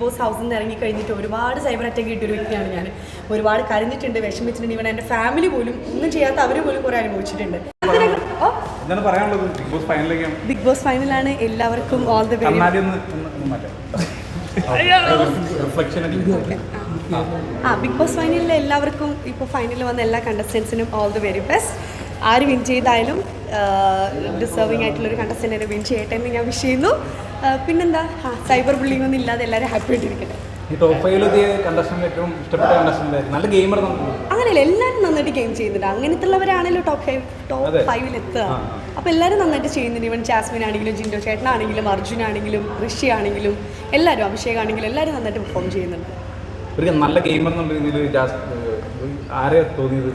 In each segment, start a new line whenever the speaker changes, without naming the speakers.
Boss ഹൗസിൽ നിന്ന് ഇറങ്ങി കഴിഞ്ഞിട്ട് ഒരുപാട് സൈബർ അറ്റാക്ക് കിട്ടിയൊരു വ്യക്തിയാണ് ഞാൻ. ഒരുപാട് കരഞ്ഞിട്ടുണ്ട്, വിഷമിച്ചിട്ടുണ്ട്. ഇവൻ എൻ്റെ ഫാമിലി പോലും ഒന്നും ചെയ്യാത്ത അവർ പോലും കുറേ അനുഭവിച്ചിട്ടുണ്ട്. ബിഗ് ബോസ് ഫൈനലാണ്. എല്ലാവർക്കും all the very Bigg Boss ഫൈനലിൽ എല്ലാവർക്കും ഇപ്പോൾ ഫൈനലിൽ വന്ന എല്ലാ കണ്ടസ്റ്റൻസിനും ഓൾ ദി വെരി ബെസ്റ്റ്. ആര് വിൻ ചെയ്താലും ഡിസേർവിംഗ് ആയിട്ടുള്ളൊരു കണ്ടസ്റ്റൻറ്റിനെ വിൻ ചെയ്യട്ടെ എന്ന് ഞാൻ വിഷ് ചെയ്യുന്നു. പിന്നെന്താ, സൈബർ ബുള്ളിംഗ് ഒന്നും ഇല്ലാതെ എല്ലാവരും ഹാപ്പി ആയിട്ടിരിക്കട്ടെ. അങ്ങനെയല്ല, എല്ലാവരും നന്നായിട്ട് ഗെയിം ചെയ്യുന്നുണ്ട്. അങ്ങനത്തുള്ളവരാണല്ലോ ടോപ്പ് 5 എത്തുക. അപ്പോൾ എല്ലാവരും നന്നായിട്ട് ചെയ്യുന്നുണ്ട്. ഇവൻ ജാസ്മിൻ ആണെങ്കിലും, ജിൻഡോ ചേട്ടനാണെങ്കിലും, അർജുനാണെങ്കിലും, ഋഷി ആണെങ്കിലും, എല്ലാവരും, അഭിഷേക് ആണെങ്കിലും എല്ലാവരും നന്നായിട്ട് പെർഫോം ചെയ്യുന്നുണ്ട്.
ഒരു നല്ല ഗെയിമർ എന്നുള്ള രീതിയിൽ ആരെ തോന്നിയത്?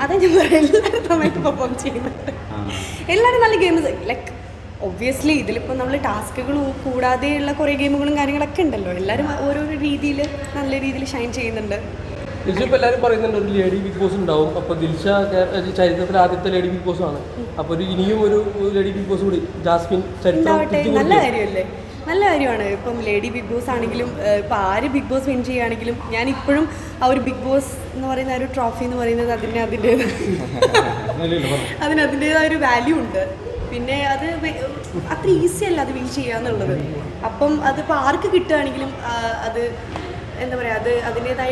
അതെ ഞാൻ പറയാം, എല്ലാവരും നന്നായിട്ട് പെർഫോം ചെയ്യുന്നുണ്ട്. എല്ലാവരും നല്ല ഗെയിംസ്. ലൈക്ക് ഒബ്വിയസ്ലി ഇതിലിപ്പോൾ നമ്മൾ ടാസ്കുകൾ കൂടാതെയുള്ള കുറേ ഗെയിമുകളും കാര്യങ്ങളൊക്കെ ഉണ്ടല്ലോ. എല്ലാവരും ഓരോരോ രീതിയിൽ നല്ല രീതിയിൽ ഷൈൻ ചെയ്യുന്നുണ്ട്.
ദിൽഷ ഇപ്പോൾ എല്ലാവരും പറയുന്നുണ്ട് ഒരു ലേഡി ബിഗ് ബോസ് ഉണ്ടാവും. അപ്പോൾ ദിൽഷ ചരിത്രത്തിൽ ആദ്യത്തെ ലേഡി ബിഗ് ബോസ് ആണ്. അപ്പോൾ ഇനിയും ഒരു ലേഡി ബിഗ് ബോസ് കൂടി ജാസ്മിൻ
ഉണ്ടാവട്ടെ. നല്ല കാര്യമല്ലേ, നല്ല കാര്യമാണ്. ഇപ്പം ലേഡി ബിഗ് ബോസ് ആണെങ്കിലും ഇപ്പോൾ ആര് ബിഗ് ബോസ് വിൻ ചെയ്യുകയാണെങ്കിലും ഞാൻ ഇപ്പോഴും ആ ഒരു ബിഗ് ബോസ് എന്ന് പറയുന്ന ഒരു ട്രോഫി എന്ന് പറയുന്നത് അതിൻ്റേതായ ഒരു വാല്യൂ ഉണ്ട്. പിന്നെ അത് അത്ര ഈസി അല്ല അത് വിൻ ചെയ്യാന്നുള്ളത്. അപ്പം അതിപ്പോൾ ആർക്ക് കിട്ടുകയാണെങ്കിലും അത് എന്താ പറയുക, അത് അതിൻ്റേതായ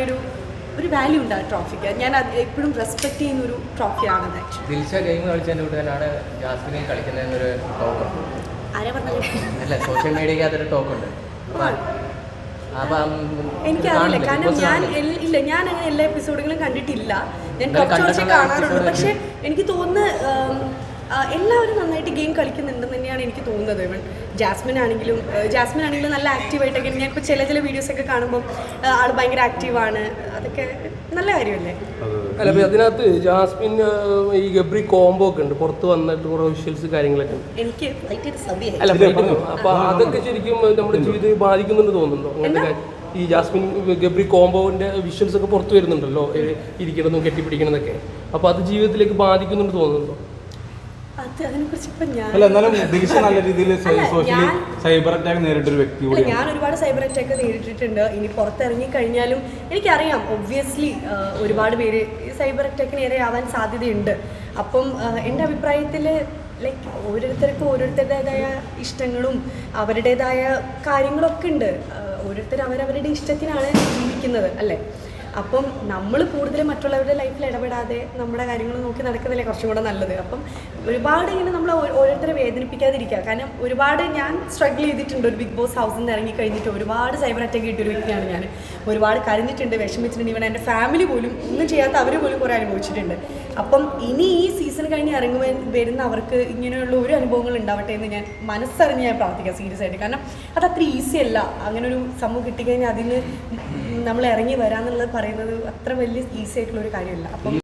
ഒരു വാല്യൂ ഉണ്ട് ആ ട്രോഫിക്ക്. ഞാൻ അത് എപ്പോഴും റെസ്പെക്ട് ചെയ്യുന്ന ഒരു ട്രോഫിയാണത്.
ദിൽഷ ഗെയിം കളിച്ചതിൻ്റെ കൂട്ടുകാരാണ് ജാസ്മിനെ കളിക്കുന്നതെന്നൊരു ടോക്ക്.
ആരാ പറഞ്ഞത്?
അല്ല, സോഷ്യൽ മീഡിയക്ക് അതൊരു ടോക്കുണ്ട്.
എനിക്കറിയില്ല, കാരണം ഞാൻ അങ്ങനെ എല്ലാ എപ്പിസോഡുകളും കണ്ടിട്ടില്ല. ഞാൻ കുറച്ച് കാണാറുണ്ട്. പക്ഷെ എനിക്ക് തോന്നുന്നു എല്ലാവരും നന്നായിട്ട് ഗെയിം കളിക്കുന്നുണ്ടെന്ന് തന്നെയാണ് എനിക്ക് തോന്നുന്നത്. ഇവൻ ജാസ്മിൻ ആണെങ്കിലും നല്ല ആക്റ്റീവായിട്ടൊക്കെ ഞാൻ ഇപ്പോൾ ചില വീഡിയോസൊക്കെ കാണുമ്പോൾ ആൾ ഭയങ്കര ആക്റ്റീവാണ്. അതൊക്കെ നല്ല കാര്യമല്ലേ?
അല്ല, അതിനകത്ത് ജാസ്മിൻ ഈ ഗബ്രി കോംബോ ഒക്കെ ഉണ്ട്, പുറത്ത് വന്നിട്ട് കുറേ വിഷ്വൽസ് കാര്യങ്ങളൊക്കെ
എനിക്ക്
അല്ല. അപ്പോൾ അതൊക്കെ ശരിക്കും നമ്മുടെ ജീവിതം ബാധിക്കുന്നുണ്ട് തോന്നുന്നുണ്ടോ? അങ്ങനത്തെ ഈ ജാസ്മിൻ ഗബ്രി കോംബോവിൻ്റെ വിഷ്വൽസ് ഒക്കെ പുറത്ത് വരുന്നുണ്ടല്ലോ, ഇരിക്കണമെന്നും കെട്ടിപ്പിടിക്കണമെന്നൊക്കെ. അപ്പോൾ അത് ജീവിതത്തിലേക്ക് ബാധിക്കുന്നുണ്ട് തോന്നുന്നുണ്ടോ?
ഞാൻ ഒരുപാട് സൈബർ അറ്റാക്ക് നേരിട്ടിട്ടുണ്ട്. ഇനി പുറത്തിറങ്ങി കഴിഞ്ഞാലും എനിക്കറിയാം, ഒബ്വിയസ്ലി ഒരുപാട് പേര് സൈബർ അറ്റാക്കിന് ഇരയാവാൻ സാധ്യതയുണ്ട്. അപ്പം എൻ്റെ അഭിപ്രായത്തിൽ ലൈക്ക് ഓരോരുത്തർക്കും ഓരോരുത്തരുടേതായ ഇഷ്ടങ്ങളും അവരുടേതായ കാര്യങ്ങളൊക്കെ ഉണ്ട്. ഓരോരുത്തർ അവരവരുടെ ഇഷ്ടത്തിനാണ് ജീവിക്കുന്നത് അല്ലേ? അപ്പം നമ്മൾ കൂടുതലും മറ്റുള്ളവരുടെ ലൈഫിൽ ഇടപെടാതെ നമ്മുടെ കാര്യങ്ങൾ നോക്കി നടക്കുന്നതല്ലേ കുറച്ചും കൂടെ നല്ലത്. അപ്പം ഒരുപാട് ഇങ്ങനെ നമ്മൾ ഓരോരുത്തരെ വേദനിപ്പിക്കാതിരിക്കുക. കാരണം ഒരുപാട് ഞാൻ സ്ട്രഗിൾ ചെയ്തിട്ടുണ്ട്. ഒരു ബിഗ് ബോസ് ഹൗസിൽ നിന്ന് ഇറങ്ങി കഴിഞ്ഞിട്ട് ഒരുപാട് സൈബർ അറ്റാക്ക് കിട്ടിയൊരു വ്യക്തിയാണ് ഞാൻ. ഒരുപാട് കരഞ്ഞിട്ടുണ്ട്, വിഷമിച്ചിട്ടുണ്ട്. ഇവൻ എൻ്റെ ഫാമിലി പോലും ഒന്നും ചെയ്യാത്ത അവർ പോലും കുറേ അനുഭവിച്ചിട്ടുണ്ട്. അപ്പം ഇനി ഈ സീസൺ കഴിഞ്ഞ് വരുന്ന അവർക്ക് ഇങ്ങനെയുള്ള ഒരു അനുഭവങ്ങൾ ഉണ്ടാവട്ടെ എന്ന് ഞാൻ മനസ്സറിഞ്ഞ് ഞാൻ പ്രാർത്ഥിക്കാം സീരിയസ് ആയിട്ട്. കാരണം അത് അത്ര ഈസി അല്ല. അങ്ങനെ ഒരു സംഭവം കിട്ടിക്കഴിഞ്ഞാൽ അതിന് നമ്മൾ ഇറങ്ങി വരാമെന്നുള്ളത് പറയുന്നത് അത്ര വലിയ ഈസി ആയിട്ടുള്ളൊരു കാര്യമല്ല. അപ്പം